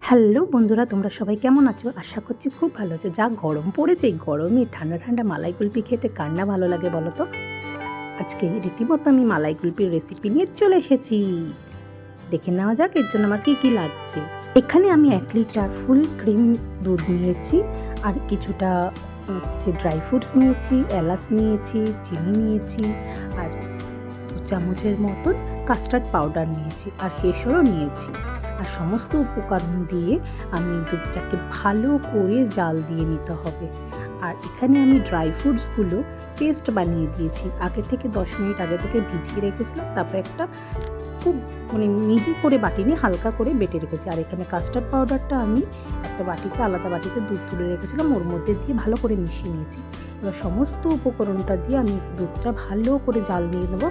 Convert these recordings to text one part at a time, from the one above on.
Hello বন্ধুরা, তোমরা সবাই কেমন আছো? আশা করছি খুব ভালো আছো। যা গরম পড়েছে, এই গরমে ঠান্ডা ঠান্ডা মালাই কুলফি খেতে কার না ভালো লাগে বলো তো? আজকে রীতিমতো আমি মালাই কুলফির রেসিপি নিয়ে চলে এসেছি। দেখে নেওয়া যাক এর জন্য আমার কী কী লাগছে। এখানে আমি 1 লিটার ফুল ক্রিম দুধ নিয়েছি, আর কিছুটা ড্রাই ফ্রুটস নিয়েছি, এলাচ নিয়েছি, চিনি নিয়েছি, আর 2 চামচের মতন কাস্টার্ড পাউডার নিয়েছি, আর কেশরও নিয়েছি। আর সমস্ত উপকরণ দিয়ে আমি দুধটাকে ভালো করে জাল দিয়ে নিতে হবে। আর এখানে আমি ড্রাই ফ্রুটসগুলো পেস্ট বানিয়ে দিয়েছি। আগে থেকে 10 মিনিট আগে থেকে ভিজিয়ে রেখেছিলাম, তারপরে একটা খুব মিহি করে বাটি নিয়ে হালকা করে বেটে রেখেছি। আর এখানে কাস্টার্ড পাউডারটা আমি একটা বাটিতে, আলাদা বাটিতে দুধ তুলে রেখেছিলাম, ওর মধ্যে দিয়ে ভালো করে মিশিয়ে নিয়েছি। এবার সমস্ত উপকরণটা দিয়ে আমি দুধটা ভালো করে জাল দিয়ে নেবো,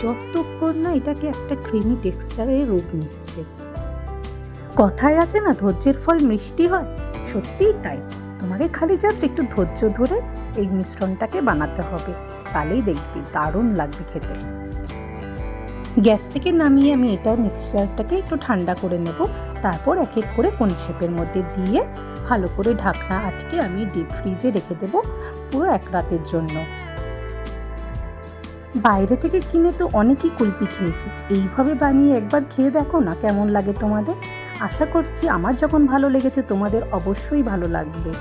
যতক্ষণ না এটাকে একটা ক্রিমি টেক্সচারের রূপ নিচ্ছে। কথায় আছে না, ধৈর্যের ফল মিষ্টি হয়, সত্যিই তাই। তোমাকে খালি জাস্ট একটু ধৈর্য ধরে এই মিশ্রণটাকে বানাতে হবে, তাহলেই দেখবি দারুণ লাগবে খেতে। গ্যাস থেকে নামিয়ে আমি এটা মিক্সচারটাকে একটু ঠান্ডা করে নেব। তারপর এক এক করে কোন শেপের মধ্যে দিয়ে ভালো করে ঢাকনা আটকে আমি ডিপ ফ্রিজে রেখে দেব পুরো 1 রাতের জন্য। বাইরে থেকে কিনে তো অনেকই কুলফি খেয়েছি, এইভাবে বানিয়ে একবার খেয়ে দেখো না কেমন লাগে তোমাদের। আশা করছি আমার যখন ভালো লেগেছে তোমাদের অবশ্যই ভালো লাগবে।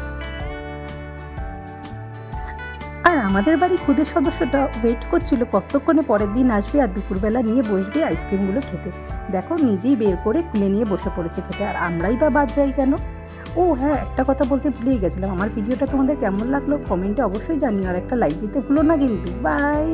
আর আমাদের বাড়ি খুদে সদস্যটা ওয়েট করছিল কতক্ষণে পরের দিন আসবে আর দুপুরবেলা নিয়ে বসবে আইসক্রিমগুলো খেতে। দেখো নিজেই বের করে খুলে নিয়ে বসে পড়েছে খেতে, আর আমরাই বা বাদ যাই কেন? ও হ্যাঁ, একটা কথা বলতে ভুলেই গেছিলাম, আমার ভিডিওটা তোমাদের কেমন লাগলো কমেন্টে অবশ্যই জানিও, আর একটা লাইক দিতে ভুলো না কিন্তু। বাই।